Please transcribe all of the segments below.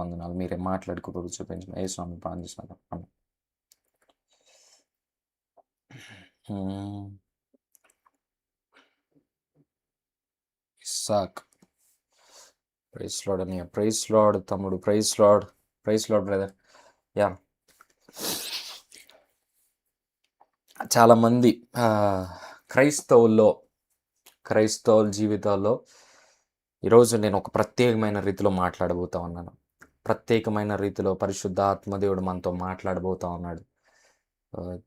వందనాలు. మీరే మాట్లాడి కృప చూపించండి. యేసు నామములో ప్రార్థిస్తున్నాను. ఆమేన్. ఇస్సాక్. ప్రైజ్ లార్డ్ అన్నయ్య. ప్రైజ్ లార్డ్ తమ్ముడు. Praise Lord. Praise Lord brother. యా చాలామంది క్రైస్తవుల జీవితాల్లో ఈరోజు నేను ఒక ప్రత్యేకమైన రీతిలో మాట్లాడబోతా ఉన్నాను. ప్రత్యేకమైన రీతిలో పరిశుద్ధ ఆత్మదేవుడు మనతో మాట్లాడబోతా ఉన్నాడు.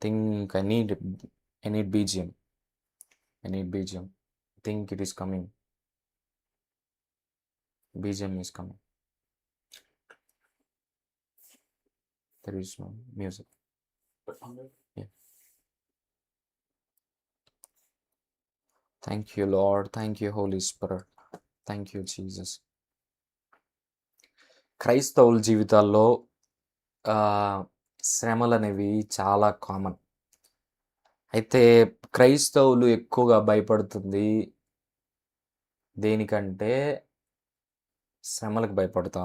Think I need BGM. Think it is coming. BGM is coming. There is no music. Yeah. Thank you, Lord. Thank you, Holy Spirit. Thank you, Jesus. క్రైస్తవుల జీవితాల్లో శ్రమలు అనేవి చాలా కామన్. అయితే క్రైస్తవులు ఎక్కువగా భయపడుతుంది దేనికంటే శ్రమలకు భయపడుతూ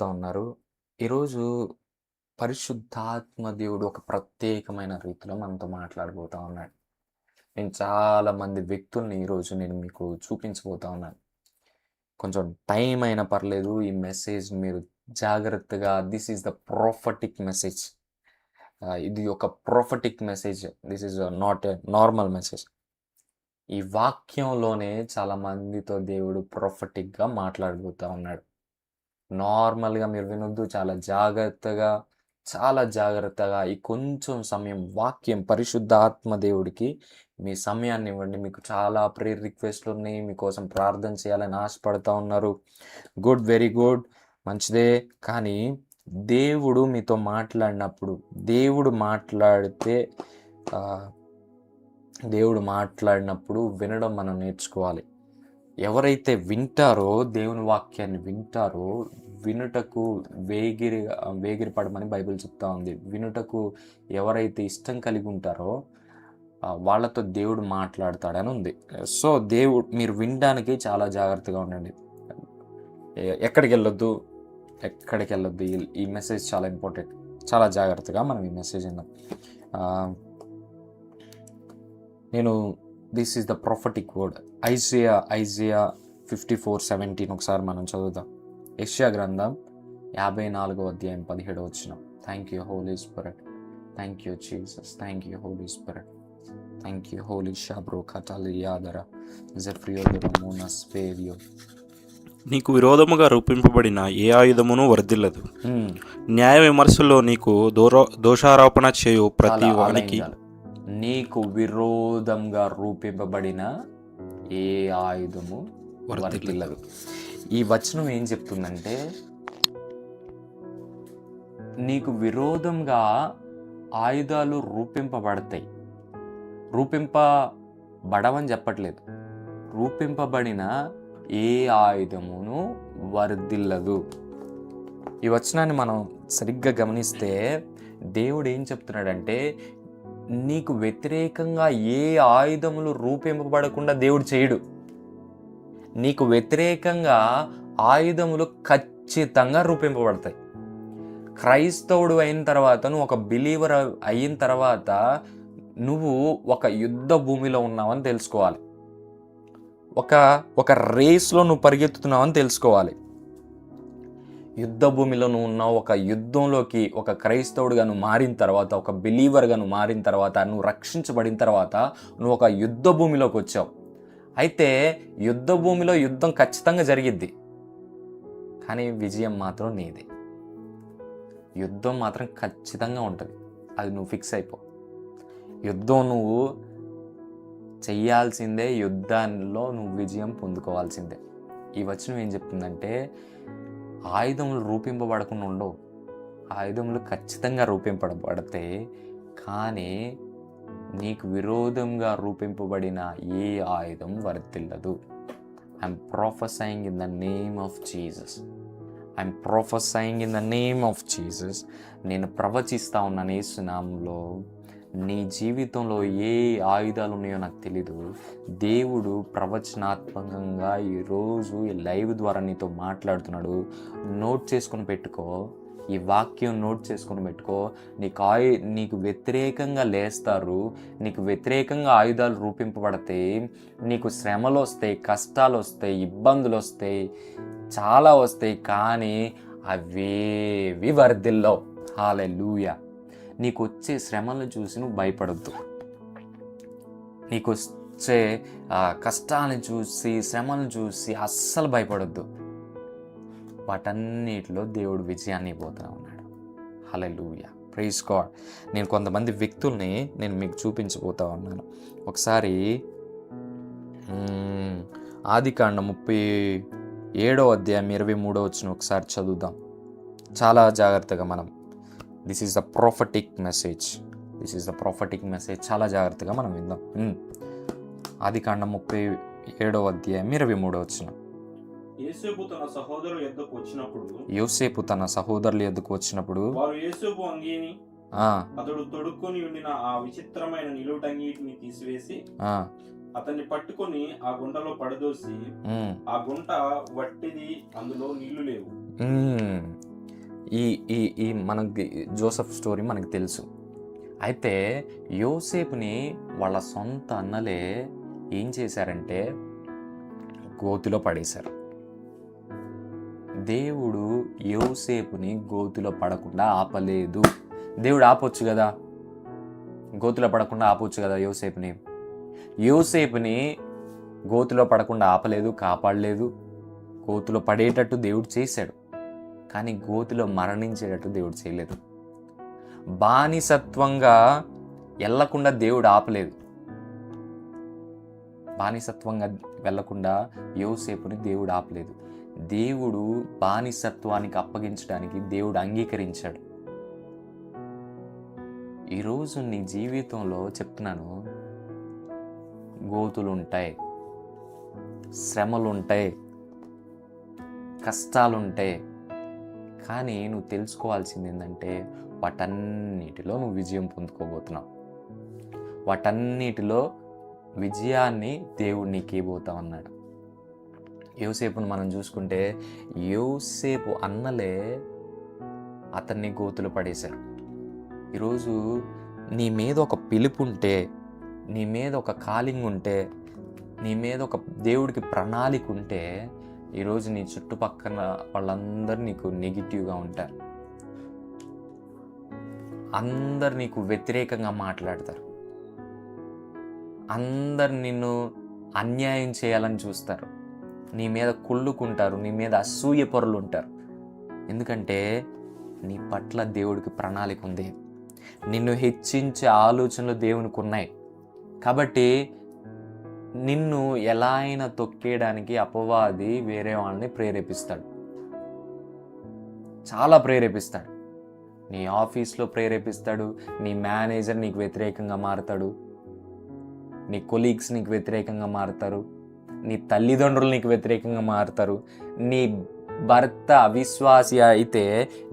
ఉన్నారు. ఈరోజు పరిశుద్ధాత్మ దేవుడు ఒక ప్రత్యేకమైన రీతిలో మనతో మాట్లాడబోతా ఉన్నాడు. నేను చాలామంది వ్యక్తుల్ని ఈరోజు నేను మీకు చూపించబోతా ఉన్నాను. కొంచెం టైం అయినా పర్లేదు, ఈ మెసేజ్ మీరు జాగ్రత్తగా, this is the prophetic message. ఇది ఒక prophetic message. This is not a normal message. ఈ వాక్యంలోనే చాలా మందితో దేవుడు ప్రొఫెటిక్గా మాట్లాడబోతా ఉన్నాడు. నార్మల్గా మీరు వినొద్దు. చాలా జాగ్రత్తగా ఈ కొంచెం సమయం వాక్యం, పరిశుద్ధ ఆత్మ దేవుడికి మీ సమయాన్ని ఇవ్వండి. మీకు చాలా ప్రేయర్ రిక్వెస్ట్లు ఉన్నాయి, మీకోసం ప్రార్థన చేయాలని ఆశపడతా ఉన్నారు. గుడ్, వెరీ గుడ్, మంచిదే. కానీ దేవుడు మీతో మాట్లాడినప్పుడు, దేవుడు మాట్లాడినప్పుడు వినడం మనం నేర్చుకోవాలి. ఎవరైతే వింటారో, దేవుని వాక్యాన్ని వింటారో, వినుటకు వేగిరపడమని బైబిల్ చెప్తా ఉంది. వినుటకు ఎవరైతే ఇష్టం కలిగి ఉంటారో వాళ్ళతో దేవుడు మాట్లాడతాడని ఉంది. సో మీరు వినడానికి చాలా జాగ్రత్తగా ఉండండి. ఎక్కడికి వెళ్ళొద్దు. ఈ మెసేజ్ చాలా ఇంపార్టెంట్. చాలా జాగ్రత్తగా మనం ఈ మెసేజ్ విన్నాం. This is the prophetic word. Isaiah 54:17 ఒకసారి మనం చదువుదాం. యెషయా గ్రంథం 54వ అధ్యాయం 17వ వచనం. Thank you Holi spirit. Thank you Jesus. Thank you Holi spirit. Thank you Holy షాబ్రో కటాలియాదర జెఫ్రియోదరమోనస్ ఫేరియో. నీకు విరోధముగా రూపింపబడిన ఏ ఆయుధమును వర్ధిల్లదు. న్యాయ విమర్శలో నీకు దోషారోపణ చేయు ప్రతి వానికి. నీకు విరోధంగా రూపింపబడిన ఏ ఆయుధము వర్ధిల్లదు. ఈ వచనం ఏం చెప్తుందంటే, నీకు విరోధంగా ఆయుధాలు రూపింపబడవని చెప్పట్లేదు. రూపింపబడిన ఏ ఆయుధమును వర్ధిల్లదు. ఈ వచనాన్ని మనం సరిగ్గా గమనిస్తే దేవుడు ఏం చెప్తున్నాడంటే, నీకు వ్యతిరేకంగా ఏ ఆయుధములు రూపింపబడకుండా దేవుడు చేయడు. నీకు వ్యతిరేకంగా ఆయుధములు ఖచ్చితంగా రూపింపబడతాయి. క్రైస్తవుడు అయిన తర్వాత, నువ్వు ఒక బిలీవర్ అయిన తర్వాత, నువ్వు ఒక యుద్ధ భూమిలో ఉన్నావని తెలుసుకోవాలి. ఒక రేస్లో నువ్వు పరిగెత్తుతున్నావని తెలుసుకోవాలి. యుద్ధ భూమిలో నువ్వు ఉన్నావు. ఒక యుద్ధంలోకి ఒక క్రైస్తవుడిగా నువ్వు మారిన తర్వాత, ఒక బిలీవర్గా నువ్వు మారిన తర్వాత, నువ్వు రక్షించబడిన తర్వాత నువ్వు ఒక యుద్ధ భూమిలోకి వచ్చావు. అయితే యుద్ధ భూమిలో యుద్ధం ఖచ్చితంగా జరిగిద్ది, కానీ విజయం మాత్రం నీదే. యుద్ధం మాత్రం ఖచ్చితంగా ఉంటుంది. అది నువ్వు ఫిక్స్ అయిపో. యుద్ధం నువ్వు చెయ్యాల్సిందే. యుద్ధాల్లో నువ్వు విజయం పొందుకోవాల్సిందే. ఈ వచనం ఏం చెప్తుందంటే, ఆయుధములు రూపింపబడకుండా ఉండవు. ఆయుధములు ఖచ్చితంగా రూపింపబడతాయి, కానీ నీకు విరోధంగా రూపింపబడిన ఏ ఆయుధం వర్ధిల్లదు. I'm prophesying in the name of Jesus. నేను ప్రవచిస్తా ఉన్నాను యేసు నామములో. నీ జీవితంలో ఏ ఆయుధాలు ఉన్నాయో నాకు తెలీదు. దేవుడు ప్రవచనాత్మకంగా ఈరోజు ఈ లైవ్ ద్వారా నీతో మాట్లాడుతున్నాడు. నోట్ చేసుకొని పెట్టుకో, ఈ వాక్యం నోట్ చేసుకొని పెట్టుకో. నీకు వ్యతిరేకంగా లేస్తారు, నీకు వ్యతిరేకంగా ఆయుధాలు రూపింపబడతాయి, నీకు శ్రమలు వస్తాయి, కష్టాలు వస్తాయి, ఇబ్బందులు వస్తాయి, చాలా వస్తాయి. కానీ అవేవి వర్ధిల్లవు. హల్లెలూయా. నీకు వచ్చే శ్రమలను చూసి నువ్వు భయపడొద్దు. నీకు వచ్చే కష్టాలను చూసి, శ్రమలను చూసి అస్సలు భయపడొద్దు. వాటన్నిటిలో దేవుడు విజయాన్ని ఇవ్వబోతూ ఉన్నాడు. హల్లెలూయా, ప్రైజ్ గాడ్. నేను కొంతమంది వ్యక్తుల్ని నేను మీకు చూపించబోతా ఉన్నాను. ఒకసారి ఆదికాండం 37వ అధ్యాయం 23వ వచనం ఒకసారి చదువుదాం. చాలా జాగ్రత్తగా మనం this is the prophetic message. చాలా జాగ్రత్తగా మనం విందాం. ఆదికాండం 37వ అధ్యాయం 23వ వచనం. యోసేపు తన సహోదరుల యొద్దకు వచ్చినప్పుడు వారు యోసేపు అంగీని అతడు తొడుక్కొని ఉండిన ఆ విచిత్రమైన నిలువుటంగీటిని తీసివేసి అతన్ని పట్టుకొని ఆ గుంటలో పడదోసి ఆ గుంట వట్టిది, అందులో నీళ్లు లేవు. ఈ మనకి జోసెఫ్ స్టోరీ మనకు తెలుసు. అయితే యోసేపుని వాళ్ళ సొంత అన్నలే ఏం చేశారంటే గోతిలో పడేశారు. దేవుడు యోసేపుని గోతిలో పడకుండా ఆపలేదు. దేవుడు ఆపొచ్చు కదా, గోతిలో పడకుండా ఆపొచ్చు కదా యోసేపుని గోతిలో పడకుండా ఆపలేదు, కాపాడలేదు. గోతిలో పడేటట్టు దేవుడు చేశాడు, కానీ గోతిలో మరణించేటట్టు దేవుడు చేయలేదు. బానిసత్వంగా వెళ్ళకుండా దేవుడు ఆపలేదు. బానిసత్వంగా వెళ్ళకుండా యోసేపుని దేవుడు ఆపలేదు. దేవుడు బానిసత్వానికి అప్పగించడానికి దేవుడు అంగీకరించాడు. ఈరోజు నీ జీవితంలో చెప్తున్నాను, గోతులుంటాయి, శ్రమలుంటాయి, కష్టాలుంటాయి. కానీ నువ్వు తెలుసుకోవాల్సింది ఏంటంటే వాటన్నిటిలో నువ్వు విజయం పొందుకోబోతున్నావు. వాటన్నిటిలో విజయాన్ని దేవుడు నీకు ఇవ్వబోతా ఉన్నాడు. యోసేపును మనం చూసుకుంటే యోసేపు అన్నలే అతన్ని గోతులు పడేశారు. ఈరోజు నీ మీద ఒక పిలుపు ఉంటే, నీ మీద ఒక కాలింగ్ ఉంటే, నీ మీద ఒక దేవుడికి ప్రణాళిక ఉంటే, ఈరోజు నీ చుట్టుపక్కల వాళ్ళందరూ నీకు నెగిటివ్గా ఉంటారు. అందరు నీకు వ్యతిరేకంగా మాట్లాడతారు. అందరు నిన్ను అన్యాయం చేయాలని చూస్తారు. నీ మీద కుళ్ళుకుంటారు, నీ మీద అసూయ పరులు ఉంటారు. ఎందుకంటే నీ పట్ల దేవుడికి ప్రణాళిక ఉంది. నిన్ను హెచ్చించే ఆలోచనలు దేవునికి ఉన్నాయి. కాబట్టి నిన్ను ఎలా అయినా తొక్కేయడానికి అపవాది వేరే వాళ్ళని ప్రేరేపిస్తాడు, చాలా ప్రేరేపిస్తాడు. నీ ఆఫీస్లో ప్రేరేపిస్తాడు, నీ మేనేజర్ నీకు వ్యతిరేకంగా మారుతాడు, నీ కొలీగ్స్ నీకు వ్యతిరేకంగా మారుతారు, నీ తల్లిదండ్రులు నీకు వ్యతిరేకంగా మారుతారు. నీ భర్త అవిశ్వాసి అయితే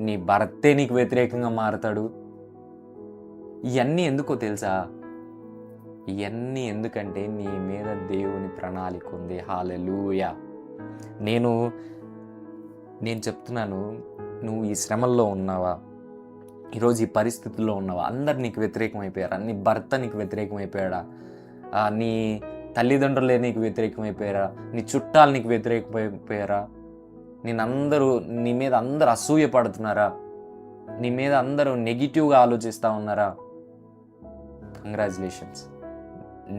నీ భర్తే నీకు వ్యతిరేకంగా మారుతాడు. ఇవన్నీ ఎందుకో తెలుసా? ఇవన్నీ ఎందుకంటే నీ మీద దేవుని ప్రణాళిక ఉంది. హల్లెలూయా. నేను చెప్తున్నాను, నువ్వు ఈ శ్రమల్లో ఉన్నావా, ఈరోజు ఈ పరిస్థితుల్లో ఉన్నావా, అందరు నీకు వ్యతిరేకం అయిపోయారా? నీ భర్త నీకు వ్యతిరేకం అయిపోయాడా? నీ తల్లిదండ్రులే నీకు వ్యతిరేకం అయిపోయారా? నీ చుట్టాలు నీకు వ్యతిరేకమైపోయారా? నీ మీద అందరు అసూయ పడుతున్నారా? నీ మీద అందరూ నెగిటివ్గా ఆలోచిస్తూ ఉన్నారా? కంగ్రాచులేషన్స్,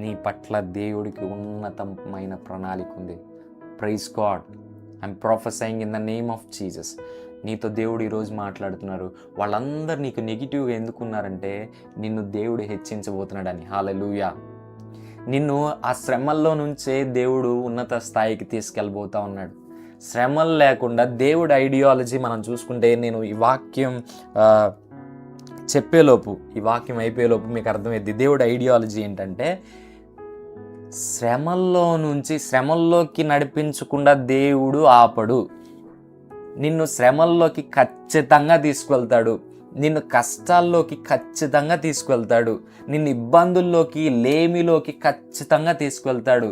నీ పట్ల దేవుడికి ఉన్నతమైన ప్రణాళిక ఉంది. Praise God. I'm prophesying in the name of Jesus. నీతో దేవుడు ఈరోజు మాట్లాడుతున్నారు. వాళ్ళందరూ నీకు నెగిటివ్గా ఎందుకున్నారంటే నిన్ను దేవుడు హెచ్చించబోతున్నాడని. హల్లెలూయా. నిన్ను ఆ శ్రమల్లో నుంచే దేవుడు ఉన్నత స్థాయికి తీసుకెళ్ళబోతా ఉన్నాడు. శ్రమలు లేకుండా దేవుడి ఐడియాలజీ మనం చూసుకుంటే, నేను ఈ వాక్యం చెప్పేలోపు, ఈ వాక్యం అయిపోయేలోపు మీకు అర్థమైంది దేవుడి ఐడియాలజీ ఏంటంటే, శ్రమల్లోకి నడిపించకుండా దేవుడు ఆపడు. నిన్ను శ్రమల్లోకి ఖచ్చితంగా తీసుకెళ్తాడు. నిన్ను కష్టాల్లోకి ఖచ్చితంగా తీసుకువెళ్తాడు. నిన్ను ఇబ్బందుల్లోకి, లేమిలోకి ఖచ్చితంగా తీసుకువెళ్తాడు.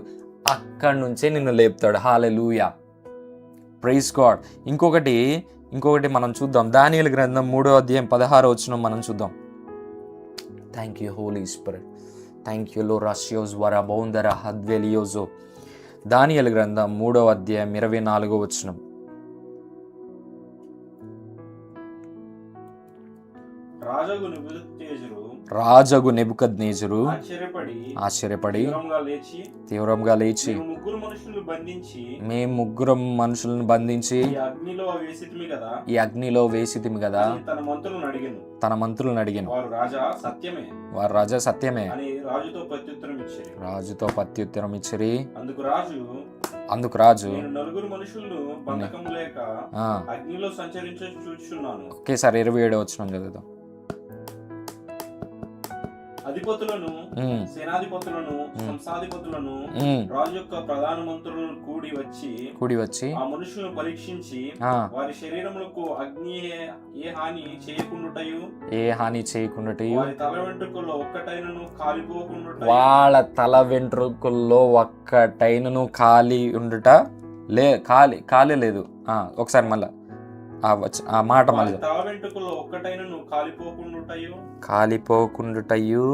అక్కడి నుంచే నిన్ను లేపుతాడు. హల్లెలూయా, ప్రైజ్ గాడ్. ఇంకొకటి మనం చూద్దాం. దానియేలు గ్రంథం 3వ అధ్యాయం 16వ వచనం మనం చూద్దాం. Thank you Holi spirit, thank you లో రష్యోస్ వర బౌందర హద్వెలియోజో. దానియేలు గ్రంథం 3వ అధ్యాయం 24వ వచనం. రాజగు నెబుకద్నెజరు ఆశ్చర్యపడి తీవ్రంగా లేచి మేము ముగ్గురం మనుషులను బంధించి ఈ అగ్నిలో వేసితిమి కదా తన మంత్రులను అడిగాను. వారు రాజా సత్యమే రాజుతో ప్రత్యుత్తరం ఇచ్చిరి. అందుకు రాజు ఒకేసారి 27 వచనం చదువుదాం. అధిపతులను, సేనాధిపతులను, సంస్థాధిపతులను, రాజు యొక్క ప్రధాన మంత్రులను కూడి వచ్చి ఆ మనుషులను పరీక్షించి వారి శరీరములకు అగ్ని ఏ హాని చేయకుండుటయు వారి తల వెంట్రుకల్లో ఒక్కటైనను కాలిపోకుండుట వాళ్ళ తల వెంట్రుకల్లో ఒక్కటైనను కాలి ఉండుట కాలి లేదు. ఒకసారి మళ్ళా ఆ మాట మళ్ళీ తల వెంట్రుకల్లో ఒక్కటైనను కాలిపోకుండుటయు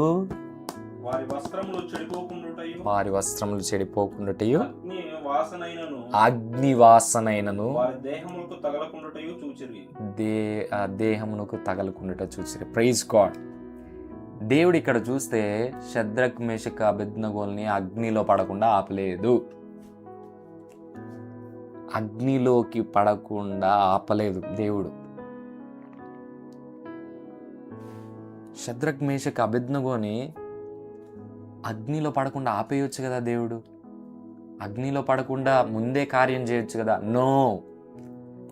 వారి వస్త్రములు చెడిపోకుండుటయు అగ్ని వాసనైనను దేహమునకు తగలకుండుట చూచిరి. Praise God. దేవుడు ఇక్కడ చూస్తే షద్రక్ మేషక్ అబేద్నెగోల్ని అగ్నిలో పడకుండా ఆపలేదు. అగ్నిలోకి పడకుండా ఆపలేదు దేవుడు. షద్రక్ మేషక్ అబేద్నెగోని అగ్నిలో పడకుండా ఆపేయొచ్చు కదా దేవుడు. అగ్నిలో పడకుండా ముందే కార్యం చేయొచ్చు కదా. నో,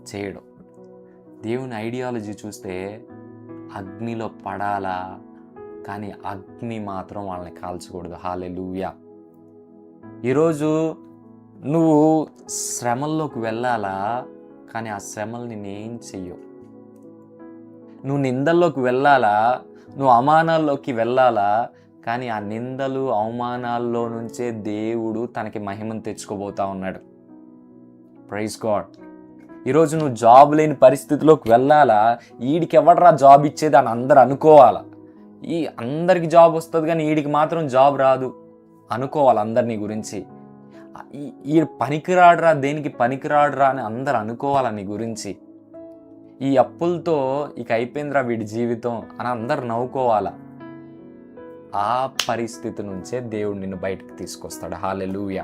చేయడు. దేవుని ఐడియాలజీ చూస్తే అగ్నిలో పడాలా, కానీ అగ్ని మాత్రం వాళ్ళని కాల్చకూడదు. హల్లెలూయా. ఈరోజు నువ్వు శ్రమల్లోకి వెళ్ళాలా, కానీ ఆ శ్రమలు నేనేం చెయ్యవు. నువ్వు నిందల్లోకి వెళ్ళాలా, నువ్వు అవమానాల్లోకి వెళ్ళాలా, కానీ ఆ నిందలు అవమానాల్లో నుంచే దేవుడు తనకి మహిమను తెచ్చుకోబోతా ఉన్నాడు. Praise God. ఈరోజు నువ్వు జాబ్ లేని పరిస్థితిలోకి వెళ్ళాలా, వీడికి ఎవడరా జాబ్ ఇచ్చేది అని అందరు అనుకోవాలా. అందరికి జాబ్ వస్తుంది కానీ వీడికి మాత్రం జాబ్ రాదు అనుకోవాలి అందరినీ గురించి. ఈ పనికిరాడురా, దేనికి పనికిరాడురా అని అందరు అనుకోవాలా నీ గురించి. ఈ అప్పులతో ఇక అయిపోయిందిరా వీడి జీవితం అని అందరు నవ్వుకోవాలా. ఆ పరిస్థితి నుంచే దేవుడు నిన్ను బయటకు తీసుకొస్తాడు. హల్లెలూయా.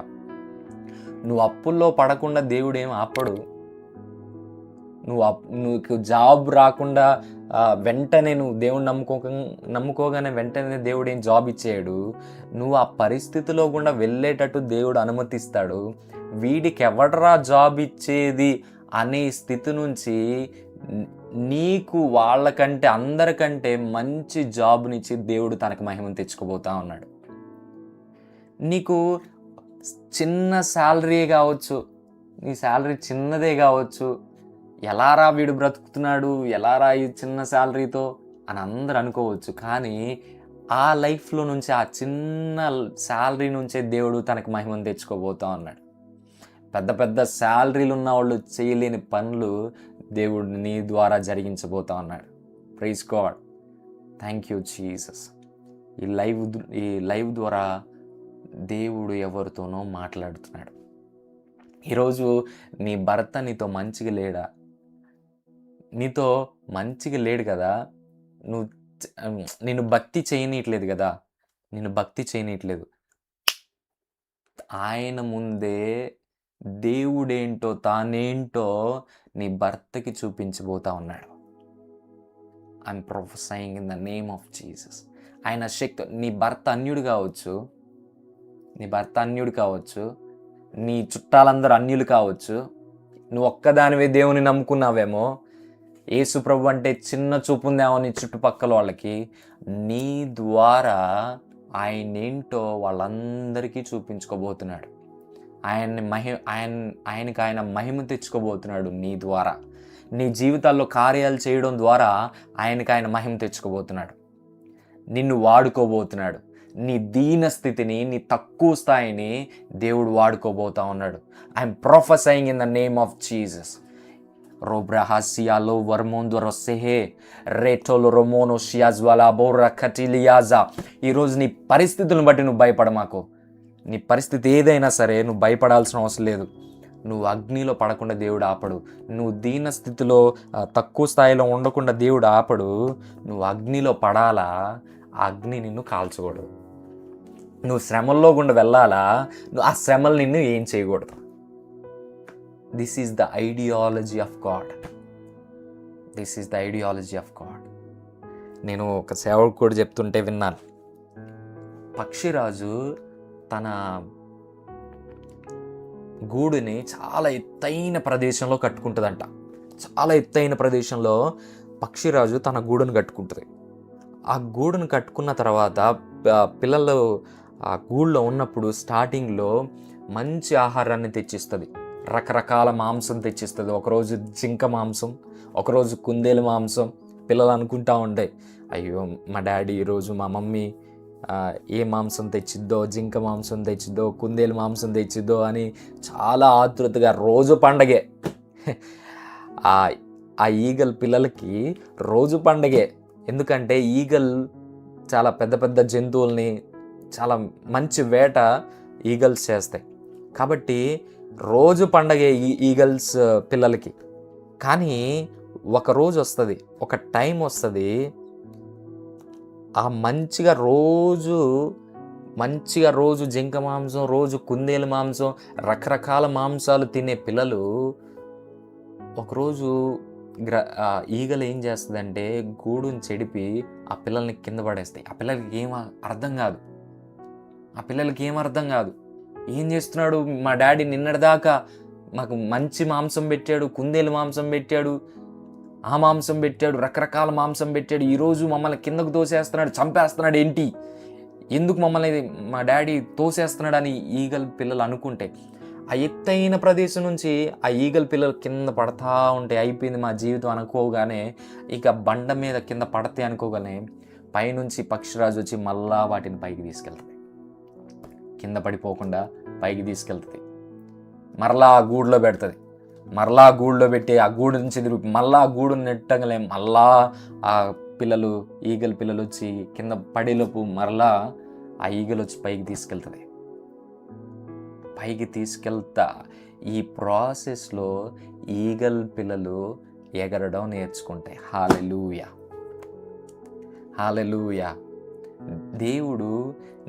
నువ్వు అప్పుల్లో పడకుండా దేవుడు ఏం ఆపడు. నువ్వు జాబ్ రాకుండా వెంటనే నువ్వు దేవుడు నమ్ముకోగానే వెంటనే దేవుడు ఏం జాబ్ ఇచ్చేయడు. నువ్వు ఆ పరిస్థితిలో కూడా వెళ్ళేటట్టు దేవుడు అనుమతిస్తాడు. వీడికి ఎవడరా జాబ్ ఇచ్చేది అనే స్థితి నుంచి నీకు వాళ్ళకంటే అందరికంటే మంచి జాబ్నిచ్చి దేవుడు తనకు మహిమను తెచ్చుకోబోతా ఉన్నాడు. నీకు చిన్న శాలరీ కావచ్చు, నీ శాలరీ చిన్నదే కావచ్చు, ఎలారా వీడు బ్రతుకుతున్నాడు, ఎలారా ఈ చిన్న శాలరీతో అని అందరు అనుకోవచ్చు. కానీ ఆ లైఫ్లో నుంచి, ఆ చిన్న శాలరీ నుంచే దేవుడు తనకు మహిమను తెచ్చుకోబోతా ఉన్నాడు. పెద్ద పెద్ద శాలరీలు ఉన్న వాళ్ళు చేయలేని పనులు దేవుడు నీ ద్వారా జరిగించబోతా ఉన్నాడు. Praise God. Thank you Jesus. ఈ లైవ్ ద్వారా దేవుడు ఎవరితోనో మాట్లాడుతున్నాడు. ఈరోజు నీ భర్త నీతో మంచిగా లేడా? నీతో మంచిగా లేడు కదా, నిన్ను భక్తి చేయనీయట్లేదు కదా, నిన్ను భక్తి చేయనీయట్లేదు. ఆయన ముందే దేవుడేంటో తానేంటో నీ భర్తకి చూపించబోతా ఉన్నాడు. I'm prophesying in the name of Jesus. ఆయన శక్తి. నీ భర్త అన్యుడు కావచ్చు, నీ చుట్టాలందరూ అన్యులు కావచ్చు, నువ్వు ఒక్కదానివే దేవుని నమ్ముకున్నావేమో, యేసు ప్రభు అంటే చిన్న చూపు ఉందేమో నీ చుట్టుపక్కల వాళ్ళకి. నీ ద్వారా ఆయనేంటో వాళ్ళందరికీ చూపించుకోబోతున్నాడు. ఆయనకి ఆయన మహిమ తెచ్చుకోబోతున్నాడు నీ ద్వారా. నీ జీవితాల్లో కార్యాలు చేయడం ద్వారా ఆయన మహిమ తెచ్చుకోబోతున్నాడు. నిన్ను వాడుకోబోతున్నాడు. నీ దీన స్థితిని, నీ తక్కువ స్థాయిని దేవుడు వాడుకోబోతా ఉన్నాడు. I'm prophesying in the name of Jesus. రోబ్రహాసియాలో వర్మోంద్వరొస్సెహే రేటోలో రొమోనో షియాజ్వాలా బోర్రా కటిలియాజా. ఈరోజు నీ పరిస్థితులను బట్టి నువ్వు భయపడమాకు. నీ పరిస్థితి ఏదైనా సరే నువ్వు భయపడాల్సిన అవసరం లేదు. నువ్వు అగ్నిలో పడకుండా దేవుడు ఆపడు. నువ్వు దీన స్థితిలో తక్కువ స్థాయిలో ఉండకుండా దేవుడు ఆపడు. నువ్వు అగ్నిలో పడాలా, ఆ అగ్ని నిన్ను కాల్చకూడదు. నువ్వు శ్రమల్లో గుండా వెళ్ళాలా, నువ్వు ఆ శ్రమలు నిన్ను ఏం చేయకూడదు. This is the ideology of God. This is the ideology of God. నేను ఒక సేవకుడు కూడా చెప్తుంటే విన్నాను. పక్షిరాజు తన గూడుని చాలా ఎత్తైన ప్రదేశంలో కట్టుకుంటుందంట. చాలా ఎత్తైన ప్రదేశంలో పక్షిరాజు తన గూడును కట్టుకుంటుంది. ఆ గూడును కట్టుకున్న తర్వాత పిల్లలు ఆ గూడులో ఉన్నప్పుడు స్టార్టింగ్లో మంచి ఆహారాన్ని తెచ్చిస్తుంది. రకరకాల మాంసం తెచ్చిస్తుంది. ఒకరోజు జింక మాంసం, ఒకరోజు కుందేలు మాంసం. పిల్లలు అనుకుంటా ఉండే, అయ్యో మా డాడీ ఈరోజు మా మమ్మీ ఏ మాంసం తెచ్చిద్దో, జింక మాంసం తెచ్చిద్దో, కుందేలు మాంసం తెచ్చిద్దో అని చాలా ఆతృతగా రోజు పండగే. ఆ ఈగల్ పిల్లలకి రోజు పండగే. ఎందుకంటే ఈగల్ చాలా పెద్ద పెద్ద జంతువుల్ని, చాలా మంచి వేట ఈగల్స్ చేస్తాయి. కాబట్టి రోజు పండగే ఈగల్స్ పిల్లలకి. కానీ ఒక రోజు వస్తుంది, ఒక టైం వస్తుంది, ఆ మంచిగా రోజు జింక మాంసం, రోజు కుందేలు మాంసం, రకరకాల మాంసాలు తినే పిల్లలు ఒకరోజు ఈగలు ఏం చేస్తుందంటే గూడుని చెడిపి ఆ పిల్లల్ని కింద పడేస్తాయి. ఆ పిల్లలకి ఏం అర్థం కాదు. ఏం చేస్తున్నాడు మా డాడీ, నిన్నటిదాకా మాకు మంచి మాంసం పెట్టాడు, కుందేలు మాంసం పెట్టాడు, ఆ మాంసం పెట్టాడు, రకరకాల మాంసం పెట్టాడు, ఈరోజు మమ్మల్ని కిందకు తోసేస్తున్నాడు, చంపేస్తున్నాడు, ఏంటి, ఎందుకు మమ్మల్ని మా డాడీ తోసేస్తున్నాడు అని ఈగల్ పిల్లలు అనుకుంటే, ఆ ఎత్తైన ప్రదేశం నుంచి ఆ ఈగల్ పిల్లలు కింద పడతా ఉంటే అయిపోయింది మా జీవితం అనుకోగానే, ఇక బండ మీద కింద పడతే అనుకోగానే పైనుంచి పక్షిరాజు వచ్చి మళ్ళా వాటిని పైకి తీసుకెళ్తుంది. కింద పడిపోకుండా పైకి తీసుకెళ్తుంది. మరలా ఆ గూడులో పెడుతుంది. మరలా గూడులో పెట్టి ఆ గూడు నుంచి తిరిగి మళ్ళా ఆ గూడు నెట్టగలే మళ్ళా ఆ పిల్లలు, ఈగల పిల్లలు వచ్చి కింద పడేలోపు మరలా ఆ ఈగలు వచ్చి పైకి తీసుకెళ్తుంది. పైకి తీసుకెళ్తా ఈ ప్రాసెస్లో ఈగల్ పిల్లలు ఎగరడం నేర్చుకుంటాయి. హల్లెలూయా, హల్లెలూయా. దేవుడు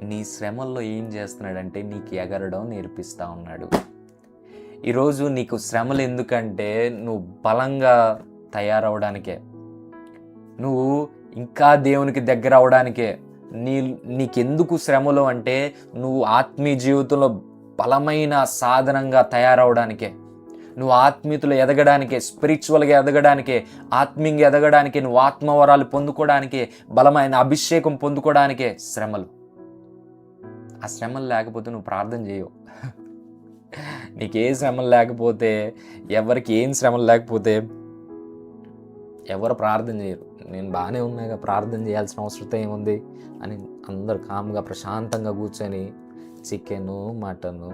నీ శ్రమల్లో ఏం చేస్తున్నాడంటే నీకు ఎగరడం నేర్పిస్తూ ఉన్నాడు. ఈరోజు నీకు శ్రమలు ఎందుకంటే నువ్వు బలంగా తయారవడానికే, నువ్వు ఇంకా దేవునికి దగ్గర అవడానికే. నీకెందుకు శ్రమలు అంటే నువ్వు ఆత్మీయ జీవితంలో బలమైన సాధనంగా తయారవడానికే, నువ్వు ఆత్మీయతలో ఎదగడానికే, స్పిరిచువల్గా ఎదగడానికే, ఆత్మీయంగా ఎదగడానికే, నువ్వు ఆత్మవరాలు పొందుకోవడానికే, బలమైన అభిషేకం పొందుకోవడానికే శ్రమలు. ఆ శ్రమలు లేకపోతే నువ్వు ప్రార్థన చేయవు. నీకే శ్రమలు లేకపోతే, ఎవరికి ఏం శ్రమలు లేకపోతే ఎవరు ప్రార్థన చేయరు. నేను బాగానే ఉన్నాగా, ప్రార్థన చేయాల్సిన అవసరం ఏముంది అని అందరు కామ్గా ప్రశాంతంగా కూర్చొని చికెను, మటను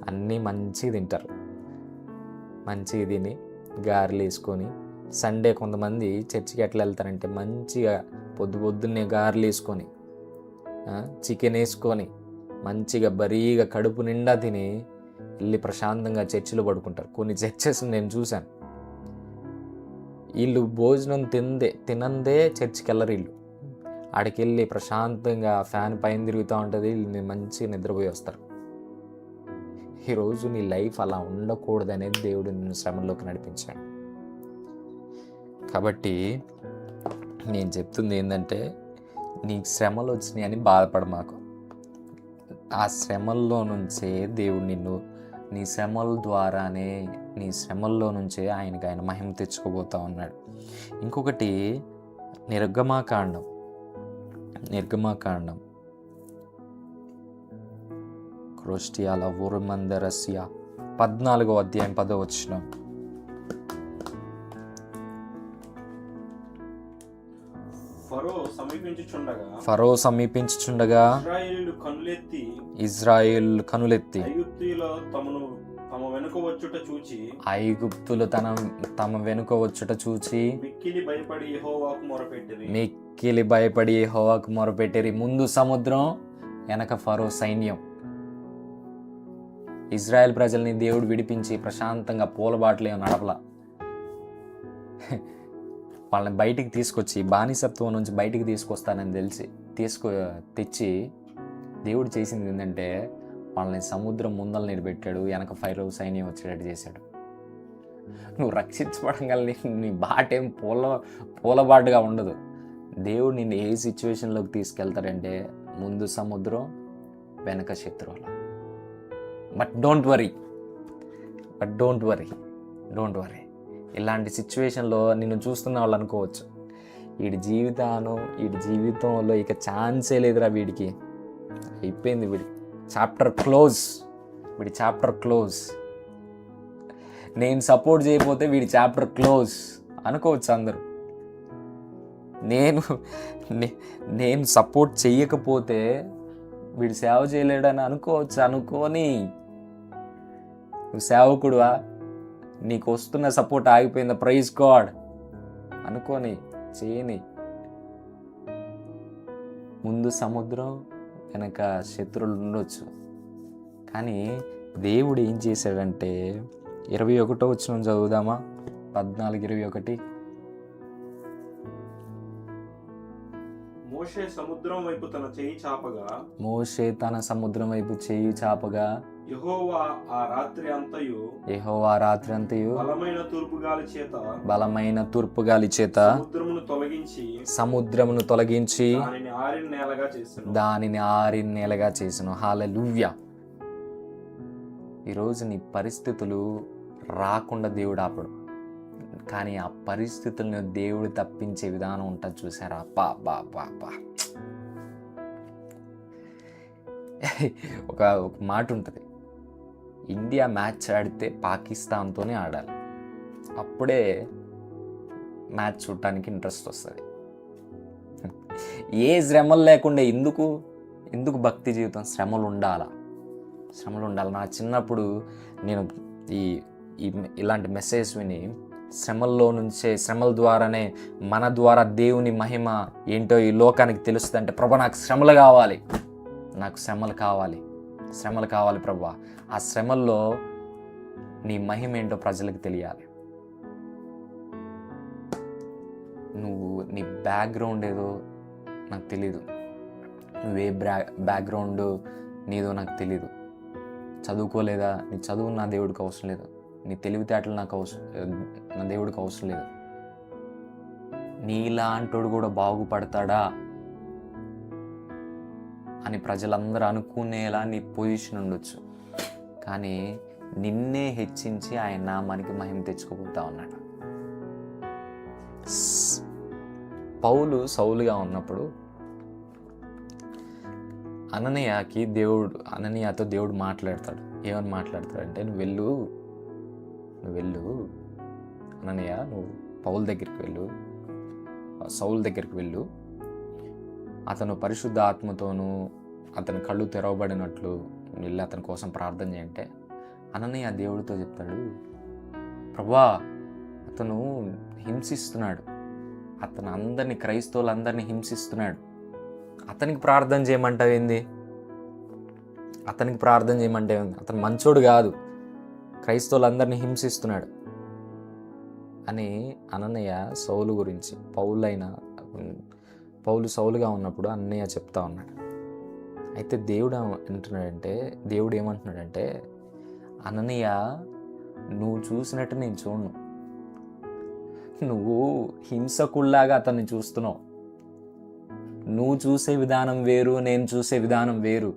అన్నీ మంచిగా తింటారు. మంచిగా తిని గారెలు వేసుకొని, సండే కొంతమంది చర్చికి ఎట్లా వెళ్తారంటే మంచిగా పొద్దున్నే గారెలు వేసుకొని, చికెన్ వేసుకొని, మంచిగా బరీగా కడుపు నిండా తిని వెళ్ళి ప్రశాంతంగా చర్చిలో పడుకుంటారు. కొన్ని చర్చెస్ నేను చూశాను, వీళ్ళు భోజనం తినందే చర్చికి వెళ్ళరు. వీళ్ళు ఆడికి వెళ్ళి ప్రశాంతంగా ఫ్యాన్ పైన తిరుగుతూ ఉంటుంది, వీళ్ళు మంచిగా నిద్రపోయి వస్తారు. ఈరోజు నీ లైఫ్ అలా ఉండకూడదనేది దేవుడు నిన్ను శ్రమలోకి నడిపించాడు. కాబట్టి నేను చెప్తుంది ఏంటంటే, నీకు శ్రమలు వచ్చినాయి అని బాధపడమాకు. ఆ శ్రమల్లో నుంచే దేవుడు నిన్ను, నీ శ్రమల ద్వారానే, నీ శ్రమల్లో నుంచే ఆయన మహిమ తెచ్చుకోబోతా ఉన్నాడు. ఇంకొకటి నిర్గమాకాండం 14వ అధ్యాయం 10వ వచనం. ఫరో సమీపించుచుండగా ఇజ్రాయేల్ కనులెత్తి ఐగుప్తులు తమ వెనుక వచ్చుట చూచి మిక్కిలి భయపడి యెహోవాకు మొరపెట్టిరి. ముందు సముద్రం, వెనక ఫరో సైన్యం. ఇజ్రాయెల్ ప్రజల్ని దేవుడు విడిపించి ప్రశాంతంగా పూలబాటలే నడపలా. వాళ్ళని బయటికి తీసుకొచ్చి, బానిసత్వం నుంచి బయటికి తీసుకొస్తానని తెచ్చి దేవుడు చేసింది ఏంటంటే వాళ్ళని సముద్రం ముందల నిలబెట్టాడు, వెనక ఫైరో సైన్యం వచ్చేటట్టు చేశాడు. నువ్వు రక్షించబడగలని నీ బాట ఏం పూలబాటుగా ఉండదు. దేవుడు నిన్ను ఏ సిచ్యువేషన్లోకి తీసుకెళ్తాడంటే ముందు సముద్రం, వెనక శత్రువులు. But don't worry. ఇలాంటి సిచ్యువేషన్లో నిన్ను చూస్తున్న వాళ్ళు అనుకోవచ్చు, వీడి జీవితంలో ఇక ఛాన్సే లేదురా, వీడికి అయిపోయింది, వీడి చాప్టర్ క్లోజ్, నేను సపోర్ట్ చేయకపోతే వీడి చాప్టర్ క్లోజ్ అనుకోవచ్చు అందరూ. నేను సపోర్ట్ చెయ్యకపోతే వీడు సేవ చేయలేడని అనుకోవచ్చు. అనుకోని నువ్వు సేవకుడువా, నీకు వస్తున్న సపోర్ట్ ఆగిపోయిందా, ప్రైజ్ గాడ్ అనుకోని చేయని. ముందు సముద్రం, వెనక శత్రువులు ఉండొచ్చు, కానీ దేవుడు ఏం చేశాడంటే 21వ వచనం చదువుదామా, 14:21. మోషే తన సముద్రం వైపు చేయి చాపగా యెహోవా ఆ రాత్రి అంతయు బలమైన తూర్పు గాలి చేత సముద్రమును తొలగించి దానిని ఆరిన్నేలగా చేసెను. హల్లెలూయా. ఈరోజు నీ పరిస్థితులు రాకుండా దేవుడు ఆపడు, కానీ ఆ పరిస్థితులను దేవుడు తప్పించే విధానం ఉంటుంది చూసారా. ఒక మాట ఉంటుంది, ఇండియా మ్యాచ్ ఆడితే పాకిస్తాన్తోనే ఆడాలి, అప్పుడే మ్యాచ్ చూడటానికి ఇంట్రెస్ట్ వస్తుంది. ఏ శ్రమలు లేకుండా ఎందుకు భక్తి జీవితం? శ్రమలు ఉండాలి. నా చిన్నప్పుడు నేను ఇలాంటి మెసేజ్ విని శ్రమల ద్వారానే మన ద్వారా దేవుని మహిమ ఏంటో ఈ లోకానికి తెలుస్తుంది అంటే, ప్రభా నాకు శ్రమలు కావాలి ప్రభా. ఆ శ్రమల్లో నీ మహిమ ఏంటో ప్రజలకు తెలియాలి. నీ బ్యాక్గ్రౌండ్ ఏదో నాకు తెలీదు, నువ్వే బ్యాక్గ్రౌండ్ నీదో నాకు తెలీదు, చదువుకోలేదా, నీ చదువు నా దేవుడికి అవసరం లేదు, నీ తెలివితేటలు నా దేవుడికి అవసరం లేదు. నీలాంటోడు కూడా బాగుపడతాడా అని ప్రజలందరూ అనుకునేలా నీ పొజిషన్ ఉండొచ్చు, కానీ నిన్నే హెచ్చించి ఆయన నామానికి మహిమ తెచ్చుకోబోతా ఉన్నాడు. పౌలు సౌలుగా ఉన్నప్పుడు అననీయాతో దేవుడు మాట్లాడతాడు. ఏమని మాట్లాడతాడంటే, నువ్వు వెళ్ళు అననీయ, నువ్వు పౌలు దగ్గరికి వెళ్ళు, సౌలు దగ్గరికి వెళ్ళు, అతను పరిశుద్ధ ఆత్మతోనూ అతని కళ్ళు తెరవబడినట్లు వెళ్ళి అతని కోసం ప్రార్థన చేయంటే, అననీయ దేవుడితో చెప్తాడు, ప్రభా అతను హింసిస్తున్నాడు, క్రైస్తవులందరినీ హింసిస్తున్నాడు, అతనికి ప్రార్థన చేయమంటావేంది? అతను మంచోడు కాదు, క్రైస్తవులందరినీ హింసిస్తున్నాడు అని అననీయ సౌలు గురించి, పౌలు సౌలుగా ఉన్నప్పుడు అన్నయ్య చెప్తా ఉన్నాడు. అయితే దేవుడు ఏమంటున్నాడంటే, అననీయ నువ్వు చూసినట్టు నేను చూడను, నువ్వు హింసకుల్లాగా అతన్ని చూస్తున్నావు. నువ్వు చూసే విధానం వేరు, నేను చూసే విధానం వేరు.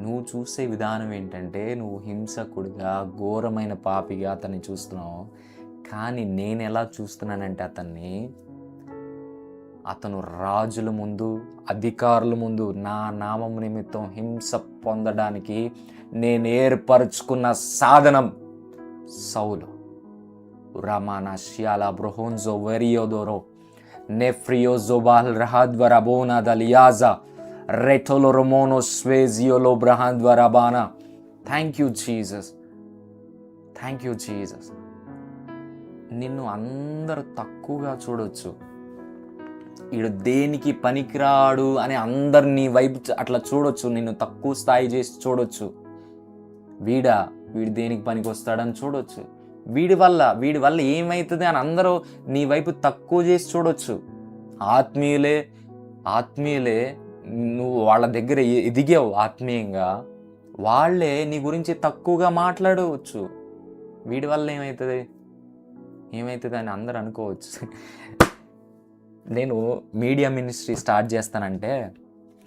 నువ్వు చూసే విధానం ఏంటంటే, నువ్వు హింసకుడిగా, ఘోరమైన పాపిగా అతన్ని చూస్తున్నావు. కానీ నేను ఎలా చూస్తున్నానంటే అతను రాజుల ముందు, అధికారుల ముందు నా నామం నిమిత్తం హింస పొందడానికి నేను ఏర్పరచుకున్న సాధనం సౌలు. రమానా షియాలా బ్రొహోన్జో వెరియోదోరో నెఫ్రియో జోబాల్ రహాద్వరబోనా దలియాజా రెటోలో రొమోనో స్వేజియోలో బ్రహాద్వరబానా. Thank you Jesus, thank you Jesus. నిన్ను అందరూ తక్కువగా చూడొచ్చు, వీడు దేనికి పనికిరాడు అని అందరు నీ వైపు అట్లా చూడొచ్చు, నిన్ను తక్కువ స్థాయి చేసి చూడొచ్చు. వీడు దేనికి పనికి వస్తాడని చూడొచ్చు, వీడి వల్ల ఏమవుతుంది అని అందరూ నీ వైపు తక్కువ చేసి చూడొచ్చు. ఆత్మీయులే నువ్వు వాళ్ళ దగ్గర ఎదిగావు ఆత్మీయంగా, వాళ్ళే నీ గురించి తక్కువగా మాట్లాడవచ్చు. వీడి వల్ల ఏమవుతుంది అని అందరు అనుకోవచ్చు. నేను మీడియా మినిస్ట్రీ స్టార్ట్ చేస్తానంటే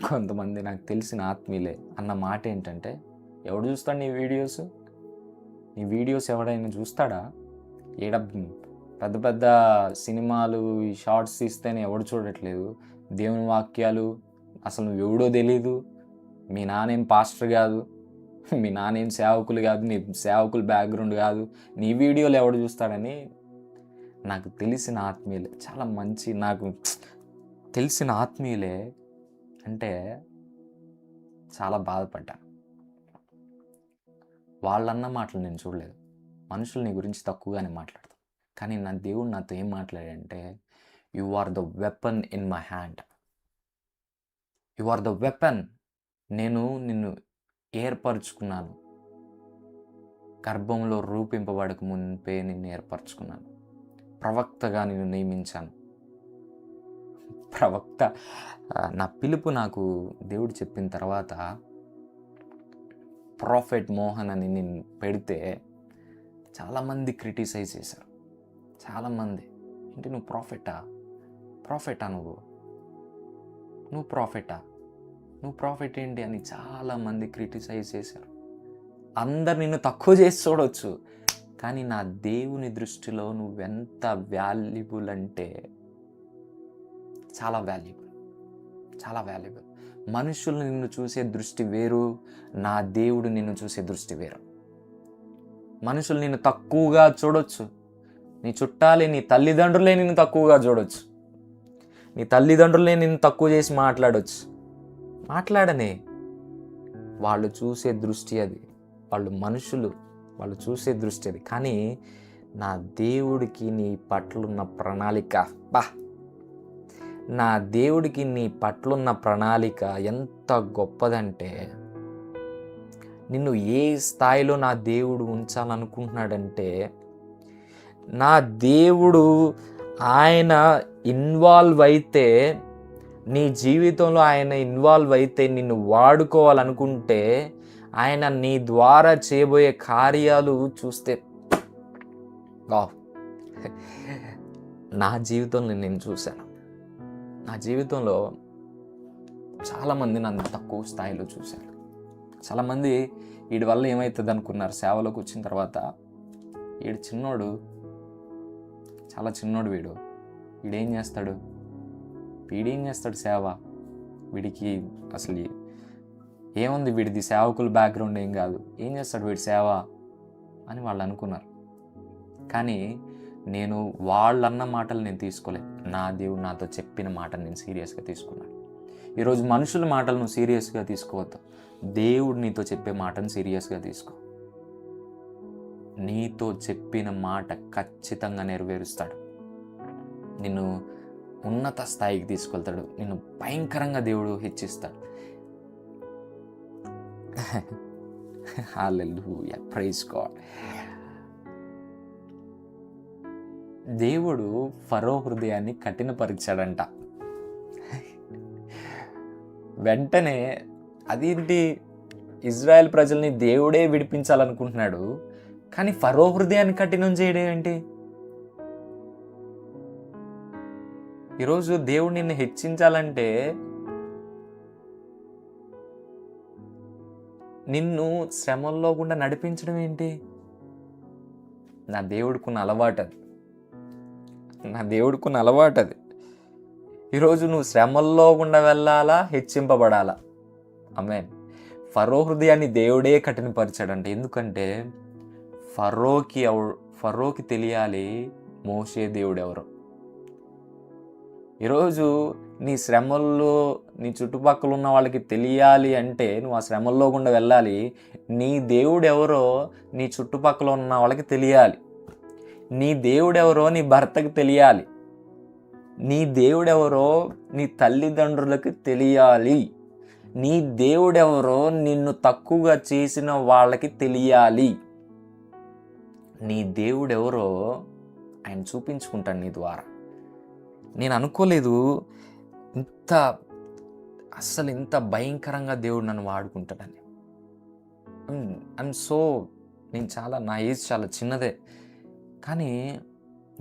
కొంతమంది నాకు తెలిసిన ఆత్మీయులే అన్న మాట ఏంటంటే, ఎవడు చూస్తాడు నీ వీడియోస్ ఎవడైనా చూస్తాడా? ఈడ పెద్ద పెద్ద సినిమాలు ఈ షార్ట్స్ తీస్తేనే ఎవడు చూడట్లేదు, దేవుని వాక్యాలు అసలు నువ్వు ఎవడో తెలీదు, మీ నాన్నేం పాస్టర్ కాదు, మీ నాన్నేం సేవకులు కాదు, నీ సేవకుల బ్యాక్గ్రౌండ్ కాదు, నీ వీడియోలు ఎవడు చూస్తాడని నాకు తెలిసిన ఆత్మీయులే, చాలా మంచి నాకు తెలిసిన ఆత్మీయులే అంటే చాలా బాధపడ్డాను. వాళ్ళన్న మాటలు నేను చూడలేదు. మనుషులు నీ గురించి తక్కువగానే మాట్లాడతారు, కానీ నా దేవుడు నాతో ఏం మాట్లాడంటే, you are the weapon in my hand, you are the weapon. నేను నిన్ను ఏర్పరచుకున్నాను, గర్భంలో రూపింపబడక మునిపే నిన్ను ఏర్పరచుకున్నాను, ప్రవక్తగా నిన్ను నియమించాను. ప్రవక్త నా పిలుపు నాకు దేవుడు చెప్పిన తర్వాత ప్రాఫెట్ మోహన్ అని నేను పెడితే చాలామంది క్రిటిసైజ్ చేశారు. చాలామంది, ఏంటి నువ్వు ప్రాఫెటా నువ్వు ప్రాఫెట్ ఏంటి అని చాలామంది క్రిటిసైజ్ చేశారు. అందరు నిన్ను తక్కువ చేసి చూడవచ్చు, కానీ నా దేవుని దృష్టిలో నువ్వెంత వాల్యుబుల్ అంటే చాలా వాల్యుబుల్. మనుషులు నిన్ను చూసే దృష్టి వేరు, నా దేవుడు నిన్ను చూసే దృష్టి వేరు. మనుషులు నిన్ను తక్కువగా చూడొచ్చు, నీ చుట్టాలే, నీ తల్లిదండ్రులే నిన్ను తక్కువగా చూడొచ్చు, నీ తల్లిదండ్రులే నిన్ను తక్కువ చేసి మాట్లాడనే. వాళ్ళు చూసే దృష్టి అది, వాళ్ళు చూసే దృష్టి అది. కానీ నా దేవుడికి నీ పట్లున్న ప్రణాళిక, నా దేవుడికి నీ పట్లున్న ప్రణాళిక ఎంత గొప్పదంటే, నిన్ను ఏ స్థాయిలో నా దేవుడు ఉంచాలనుకుంటున్నాడంటే, నా దేవుడు ఆయన ఇన్వాల్వ్ అయితే, నీ జీవితంలో ఆయన ఇన్వాల్వ్ అయితే, నిన్ను వాడుకోవాలనుకుంటే, ఆయన నీ ద్వారా చేయబోయే కార్యాలు చూస్తే నా జీవితంలో నేను చూశాను. నా జీవితంలో చాలామంది నన్ను తక్కువ స్థాయిలో చూశారు. చాలామంది వీడి వల్ల ఏమవుతుంది అనుకున్నారు. సేవలోకి వచ్చిన తర్వాత వీడు చాలా చిన్నోడు, వీడేం చేస్తాడు సేవ, వీడికి అసలు ఏముంది, వీడిది సేవకుల బ్యాక్గ్రౌండ్ ఏం కాదు, ఏం చేస్తాడు వీడి సేవ అని వాళ్ళు అనుకున్నారు. కానీ నేను వాళ్ళన్న మాటలు నేను తీసుకోలేదు, నా దేవుడు నాతో చెప్పిన మాటను నేను సీరియస్గా తీసుకున్నాను. ఈరోజు మనుషుల మాటలను సీరియస్గా తీసుకోవద్దు, దేవుడు నీతో చెప్పే మాటను సీరియస్గా తీసుకో. నీతో చెప్పిన మాట ఖచ్చితంగా నెరవేరుస్తాడు, నిన్ను ఉన్నత స్థాయికి తీసుకెళ్తాడు, నిన్ను భయంకరంగా దేవుడు హెచ్చిస్తాడు. హల్లెలూయా, ప్రైజ్ గాడ్. దేవుడు ఫరో హృదయాన్ని కఠినపరిచాడంట. వెంటనే అదేంటి, ఇజ్రాయెల్ ప్రజల్ని దేవుడే విడిపించాలనుకుంటున్నాడు, కానీ ఫరో హృదయాన్ని కఠినం చేయడం ఏంటి? ఈరోజు దేవుడు నిన్ను హెచ్చించాలంటే నిన్ను శ్రమల్లో గుండా నడిపించడం ఏంటి? నా దేవుడికున్న అలవాటు అది. ఈరోజు నువ్వు శ్రమల్లో గుండా వెళ్ళాలా, హెచ్చింపబడాలా? ఆమేన్. ఫరో హృదయాన్ని దేవుడే కఠినపరిచాడంట. ఎందుకంటే ఫరోకి తెలియాలి మోషే దేవుడు ఎవరో. ఈరోజు నీ శ్రమల్లో నీ చుట్టుపక్కల ఉన్న వాళ్ళకి తెలియాలి అంటే నువ్వు ఆ శ్రమల్లో గుండా వెళ్ళాలి. నీ దేవుడు ఎవరో నీ చుట్టుపక్కల ఉన్న వాళ్ళకి తెలియాలి. నీ దేవుడెవరో నీ భర్తకి తెలియాలి. నీ దేవుడెవరో నీ తల్లిదండ్రులకి తెలియాలి. నీ దేవుడెవరో నిన్ను తక్కువగా చేసిన వాళ్ళకి తెలియాలి. నీ దేవుడెవరో ఆయన చూపించుకుంటాడు నీ ద్వారా. నేను అనుకోలేదు అస్సలు ఇంత భయంకరంగా దేవుడు నన్ను వాడుకుంటాడని. నా ఏజ్ చాలా చిన్నదే, కానీ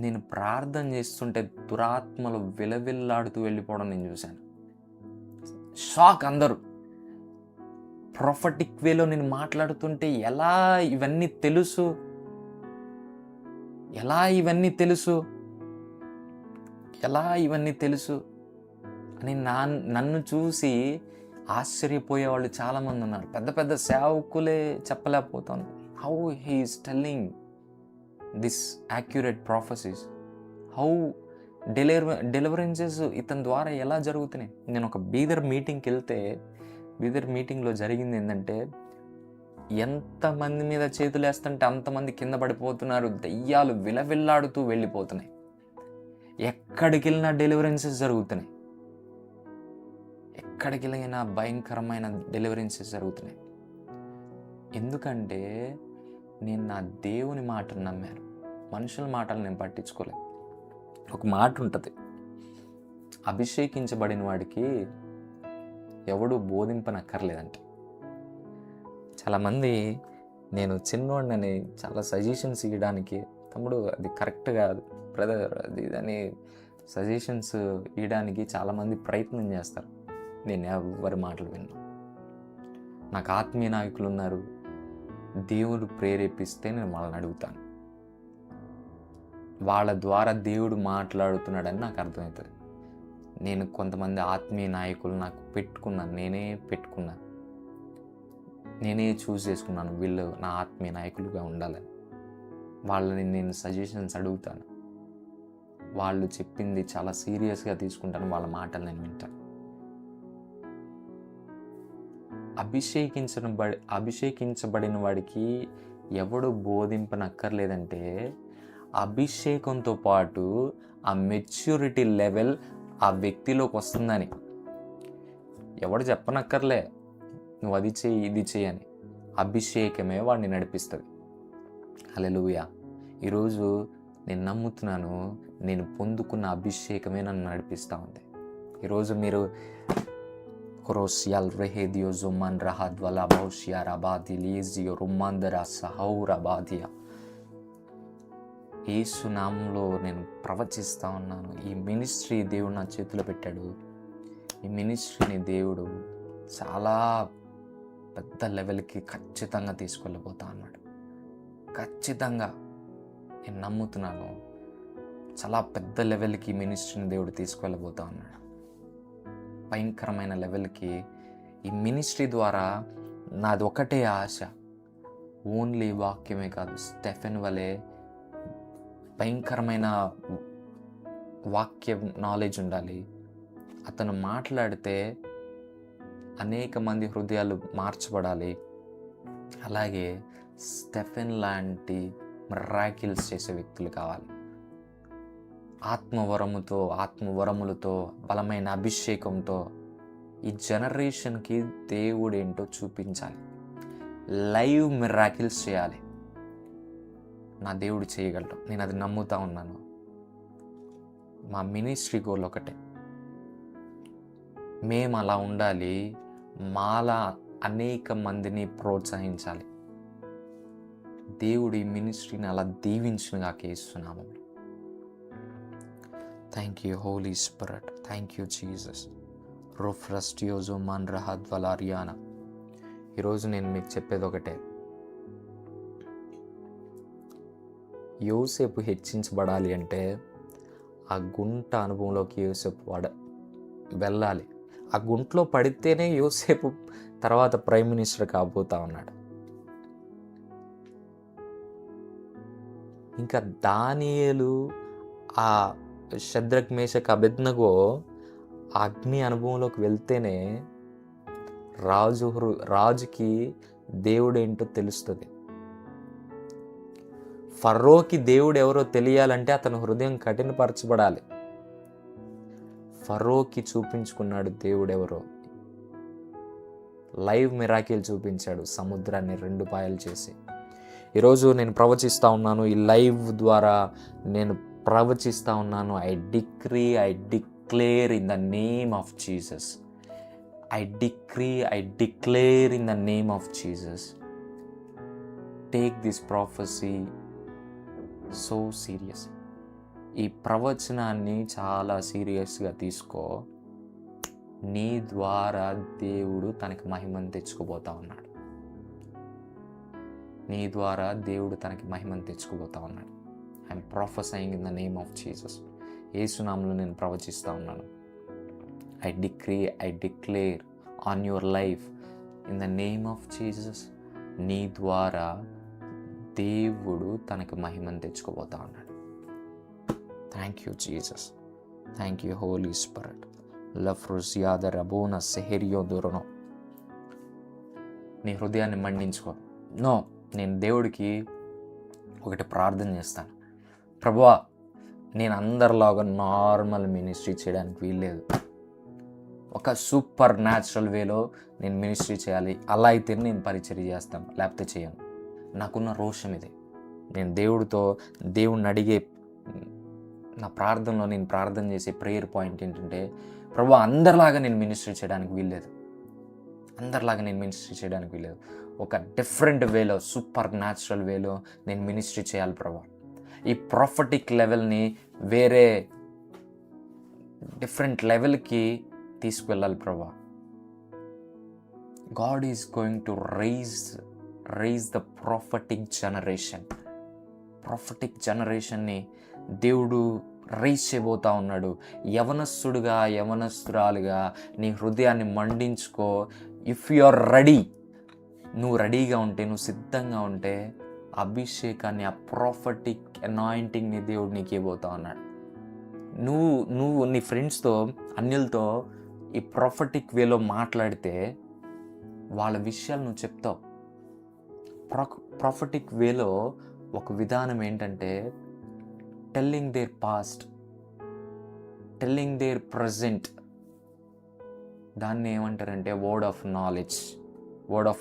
నేను ప్రార్థన చేస్తుంటే దురాత్మలు విలవిల్లాడుతూ వెళ్ళిపోవడం నేను చూశాను. షాక్ అందరూ. ప్రొఫెటిక్ వేలో నేను మాట్లాడుతుంటే ఎలా ఇవన్నీ తెలుసు అని నన్ను చూసి ఆశ్చర్యపోయేవాళ్ళు చాలామంది ఉన్నారు. పెద్ద పెద్ద సేవకులే చెప్పలేకపోతాను. How he is telling this accurate prophecies, how deliverances ఇతని ద్వారా ఎలా జరుగుతున్నాయి. నేను ఒక బీదర్ మీటింగ్కి వెళ్తే బీదర్ మీటింగ్లో జరిగింది ఏంటంటే, ఎంతమంది మీద చేతులు వేస్తుంటే అంతమంది కింద పడిపోతున్నారు. దెయ్యాలు విలవిల్లాడుతూ వెళ్ళిపోతున్నాయి. ఎక్కడికి వెళ్ళినా డెలివరెన్సెస్ జరుగుతున్నాయి. ఎక్కడికి వెళ్ళినా భయంకరమైన డెలివరెన్సెస్ జరుగుతున్నాయి. ఎందుకంటే నేను నా దేవుని మాటను నమ్మాను. మనుషుల మాటలు నేను పట్టించుకోలేదు. ఒక మాట ఉంటుంది, అభిషేకించబడిన వాడికి ఎవడు బోధింపనక్కర్లేదంటే. చాలామంది నేను చిన్నోడినని చాలా సజెషన్స్ ఇవ్వడానికి, తమ్ముడు అది కరెక్ట్ కాదు బ్రదర్ అది అని సజెషన్స్ ఇవ్వడానికి చాలామంది ప్రయత్నం చేస్తారు. నేను ఎవరి మాటలు విన్నా. నాకు ఆత్మీయ నాయకులు ఉన్నారు, దేవుడు ప్రేరేపిస్తే నేను వాళ్ళని అడుగుతాను. వాళ్ళ ద్వారా దేవుడు మాట్లాడుతున్నాడని నాకు అర్థమవుతుంది. నేను కొంతమంది ఆత్మీయ నాయకులు నాకు పెట్టుకున్నాను. నేనే చూస్ చేసుకున్నాను వీళ్ళు నా ఆత్మీయ నాయకులుగా ఉండాలని. వాళ్ళని నేను సజెషన్స్ అడుగుతాను. వాళ్ళు చెప్పింది చాలా సీరియస్గా తీసుకుంటాను. వాళ్ళ మాటలు నేను వింటాను. అభిషేకించబడిన వాడికి ఎవడు బోధింపనక్కర్లేదంటే, అభిషేకంతో పాటు ఆ మెచ్యూరిటీ లెవెల్ ఆ వ్యక్తిలోకి వస్తుందని. ఎవడు చెప్పనక్కర్లే నువ్వు అది చేయి ఇది చేయి అని. అభిషేకమే వాడిని నడిపిస్తుంది. హల్లెలూయా. ఈరోజు నేను నమ్ముతున్నాను, నేను పొందుకున్న అభిషేకమే నన్ను నడిపిస్తూ ఉంది. ఈరోజు మీరు Korosial rehedio zoman rahad wala baushia rabadi lizio rumandara sahaurabadia. యేసు నామంలో నేను ప్రవచిస్తూ ఉన్నాను. ఈ మినిస్ట్రీ దేవుడు నా చేతిలో పెట్టాడు. ఈ మినిస్ట్రీని దేవుడు చాలా పెద్ద లెవెల్కి ఖచ్చితంగా తీసుకెళ్ళిపోతా అన్నాడు. ఖచ్చితంగా నేను నమ్ముతున్నాను. చాలా పెద్ద లెవెల్కి మినిస్ట్రీని దేవుడు తీసుకెళ్ళిపోతా ఉన్నాడు. భయంకరమైన లెవెల్కి. ఈ మినిస్ట్రీ ద్వారా నాది ఒకటే ఆశ, ఓన్లీ వాక్యమే కాదు, స్టెఫెన్ వలె భయంకరమైన వాక్య నాలెడ్జ్ ఉండాలి. అతను మాట్లాడితే అనేక మంది హృదయాలు మార్చబడాలి. అలాగే స్టెఫెన్ లాంటి మిరాకిల్స్ చేసే వ్యక్తులు కావాలి. ఆత్మవరములతో బలమైన అభిషేకంతో ఈ జనరేషన్కి దేవుడు ఏంటో చూపించాలి. లైవ్ మిరాకిల్స్ చేయాలి. నా దేవుడు చేయగలడు. నేను అది నమ్ముతా ఉన్నాను. మా మినిస్ట్రీ గోల్ ఒకటే, మేము అలా ఉండాలి. మాలా అనేక మందిని ప్రోత్సహించాలి. దేవుడు ఈ మినిస్ట్రీని అలా దీవించునుగా కేస్తున్నాము. Thank you Holi spirit. Thank you Jesus. రొఫ్రస్టియోజో మన్ రహద్వలారియానా. ఈరోజు నేను మీకు చెప్పేది ఒకటే, యోసేపు హెచ్చించబడాలి అంటే ఆ గుంట అనుభవంలోకి యోసేపు వెళ్ళాలి. ఆ గుంటలో పడితేనే యోసేపు తర్వాత ప్రైమ్ మినిస్టర్ కాబోతా ఉన్నాడు. ఇంకా దానియేలు ఆ షద్రక్ మేషక్ అబేద్నెగో అగ్ని అనుభవంలోకి వెళ్తేనే రాజుకి దేవుడేంటో తెలుస్తుంది. ఫరోకి దేవుడు ఎవరో తెలియాలంటే అతని హృదయం కఠినపరచబడాలి. ఫరోకి చూపించుకున్నాడు దేవుడు ఎవరో. లైవ్ మిరాకిల్ చూపించాడు, సముద్రాన్ని 2 పాయలు చేసి. ఈరోజు నేను ప్రవచిస్తూ ఉన్నాను, ఈ లైవ్ ద్వారా నేను ప్రవచిస్తూ ఉన్నాను. I declare in the name of Jesus. I declare in the name of Jesus. Take this prophecy so serious. ఈ ప్రవచనాన్ని చాలా సీరియస్గా తీసుకో. నీ ద్వారా దేవుడు తనకి మహిమను తెచ్చుకోబోతా ఉన్నాడు. నీ ద్వారా దేవుడు తనకి మహిమను తెచ్చుకోబోతా ఉన్నాడు. I'm prophesying in the name of Jesus. యేసు నామములో నేను ప్రవచిస్తూ ఉన్నాను. I declare on your life in the name of Jesus. నీ ద్వారా దేవుడు తనకి మహిమను తెచ్చుకోబోతా ఉన్నాడు. Thank you Jesus. Thank you Holi Spirit. లఫ్రుసియాద రబోన సెహెరియో దూరనో. నీ హృదయాన్ని మండించుకో. నేను దేవుడికి ఒకటి ప్రార్థన చేస్తాను. ప్రభువా, నేను అందరిలాగా నార్మల్ మినిస్ట్రీ చేయడానికి వీల్లేదు. ఒక సూపర్ న్యాచురల్ వేలో నేను మినిస్ట్రీ చేయాలి. అలా అయితే నేను పరిచర్య చేస్తాను, లేకపోతే చేయను. నాకున్న రోషం ఇది. నేను దేవుడిని అడిగే నా ప్రార్థనలో నేను ప్రార్థన చేసే ప్రేయర్ పాయింట్ ఏంటంటే, ప్రభువా, అందరిలాగా నేను మినిస్ట్రీ చేయడానికి వీల్లేదు. ఒక డిఫరెంట్ వేలో, సూపర్ న్యాచురల్ వేలో నేను మినిస్ట్రీ చేయాలి ప్రభువా. ఈ ప్రొఫెటిక్ లెవెల్ని వేరే డిఫరెంట్ లెవెల్కి తీసుకువెళ్ళాలి ప్రభా. God is going to raise the prophetic జనరేషన్ని దేవుడు రైజ్ చేయబోతా ఉన్నాడు. యవనస్తురాలుగా నీ హృదయాన్ని మండించుకో. ఇఫ్ యు ఆర్ రెడీ, నువ్వు రెడీగా ఉంటే, నువ్వు సిద్ధంగా ఉంటే, అభిషేకాన్ని, ఆ ప్రొఫెటిక్ అనాయింటింగ్ని దేవుడు నీకు ఇవ్వబోతా ఉన్నాడు. నువ్వు నీ ఫ్రెండ్స్తో, అన్యులతో ఈ ప్రొఫెటిక్ వేలో మాట్లాడితే వాళ్ళ విషయాలు నువ్వు చెప్తావు. ప్రొఫెటిక్ వేలో ఒక విధానం ఏంటంటే telling their past, telling their present. దాన్ని ఏమంటారంటే వర్డ్ ఆఫ్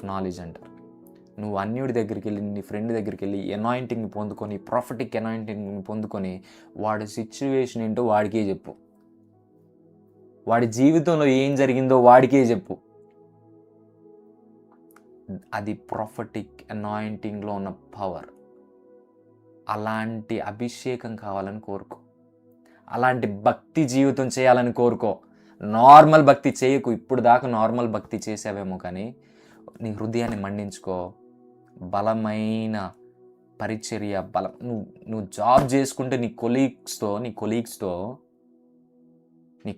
నాలెడ్జ్ అంటారు. నువ్వు అన్యుడి దగ్గరికి వెళ్ళి, నీ ఫ్రెండ్ దగ్గరికి వెళ్ళి అనాయింటింగ్ని పొందుకొని, ప్రొఫెటిక్ అనాయింటింగ్ని పొందుకొని, వాడి సిచ్యువేషన్ ఏంటో వాడికే చెప్పు. వాడి జీవితంలో ఏం జరిగిందో వాడికే చెప్పు. అది ప్రొఫెటిక్ అనాయింటింగ్లో ఉన్న పవర్. అలాంటి అభిషేకం కావాలని కోరుకో. అలాంటి భక్తి జీవితం చేయాలని కోరుకో. నార్మల్ భక్తి చేయకు. ఇప్పుడు దాకా నార్మల్ భక్తి చేసావేమో, కానీ నీ హృదయాన్ని మండించుకో. బలమైన పరిచర్య, నువ్వు జాబ్ చేసుకుంటే నీ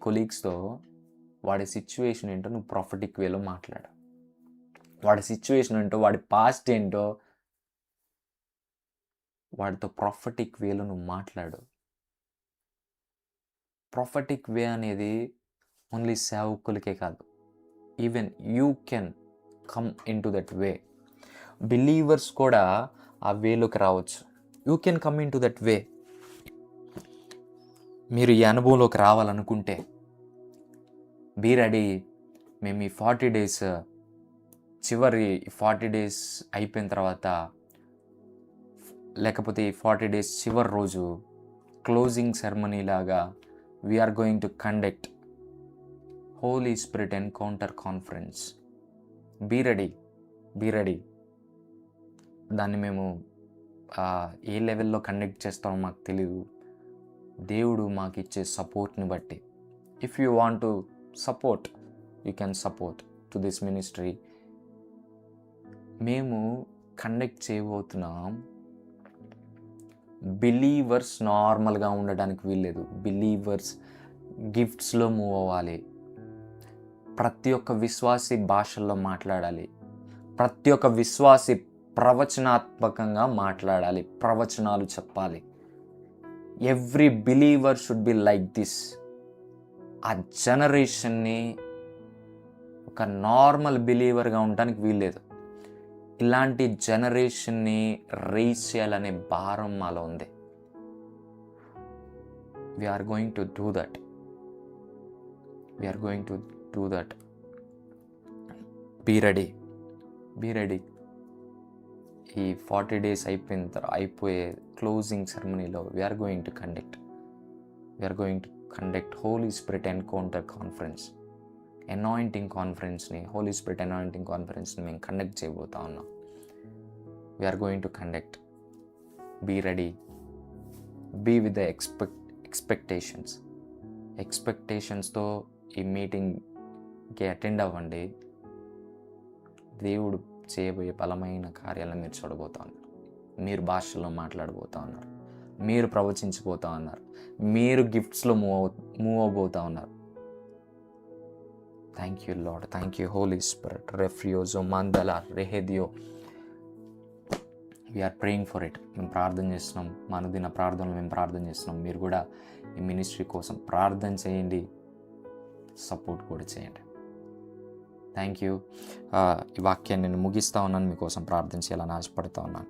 కొలీగ్స్తో వాడి సిచ్యువేషన్ ఏంటో నువ్వు ప్రొఫెటిక్ వేలో మాట్లాడు. వాడి సిచ్యువేషన్ ఏంటో, వాడి పాస్ట్ ఏంటో వాడితో ప్రొఫెటిక్ వేలో నువ్వు మాట్లాడు. ప్రొఫెటిక్ వే అనేది ఓన్లీ సేవకులకే కాదు, even you can come in to that way. Believers కూడా ఆ వేలోకి రావచ్చు. You can come in to that way. మీరు ఈ అనుభవంలోకి రావాలనుకుంటే బీ రెడీ. మేము ఈ 40 days, చివరి 40 days అయిపోయిన తర్వాత, లేకపోతే ఈ 40 days చివరి రోజు క్లోజింగ్ సెరమనీ లాగా we are going to conduct Holi spirit encounter conference. Be ready. దాన్ని మేము ఏ లెవెల్లో కండక్ట్ చేస్తామో మాకు తెలియదు. దేవుడు మాకు ఇచ్చే సపోర్ట్ని బట్టి, if you want to support, you can support to this ministry. మేము కండక్ట్ చేయబోతున్నాం. బిలీవర్స్ నార్మల్గా ఉండడానికి వీల్లేదు. బిలీవర్స్ గిఫ్ట్స్లో మూవ్ అవ్వాలి. ప్రతి ఒక్క విశ్వాసి భాషల్లో మాట్లాడాలి. ప్రతి ఒక్క విశ్వాసి ప్రవచనాత్మకంగా మాట్లాడాలి, ప్రవచనాలు చెప్పాలి. Every believer should be like this. ఆ జనరేషన్ని ఒక నార్మల్ బిలీవర్గా ఉండడానికి వీల్లేదు. ఇలాంటి జనరేషన్ని రేస్ చేయాలనే భారం మాలో ఉంది. We're going to do that. We're going to do that. Be ready, be ready. ఈ 40 days అయిపోయే క్లోజింగ్ సెరమనీలో we're going to conduct Holi spirit encounter conference, anointing కాన్ఫరెన్స్ని, హోలీ స్పిరిట్ అనాయింటింగ్ కాన్ఫరెన్స్ని మేము కండక్ట్ చేయబోతా ఉన్నాం. We're going to conduct. Be ready, be with the ఎక్స్పెక్టేషన్స్తో ఈ మీటింగ్కి అటెండ్ అవ్వండి. దేవుడు చేయబోయే బలమైన కార్యాలను మీరు చూడబోతా ఉన్నారు. మీరు భాషల్లో మాట్లాడబోతా ఉన్నారు. మీరు ప్రవచించిపోతా ఉన్నారు. మీరు గిఫ్ట్స్లో మూవ్ అవబోతా ఉన్నారు. Thank you Lord, thank you Holi Spirit. రెఫ్రియోజో మందల రెహెదియో, వీఆర్ ప్రేయింగ్ ఫర్ ఇట్. మేము ప్రార్థన చేస్తున్నాం. మనదిన ప్రార్థనలు మేము ప్రార్థన చేస్తున్నాం. మీరు కూడా ఈ మినిస్ట్రీ కోసం ప్రార్థన చేయండి, సపోర్ట్ కూడా చేయండి. Thank you. ఈ వాక్యాన్ని నేను ముగిస్తూ ఉన్నాను, మీకోసం ప్రార్థన చేయాలని ఆశపడుతూ ఉన్నాను.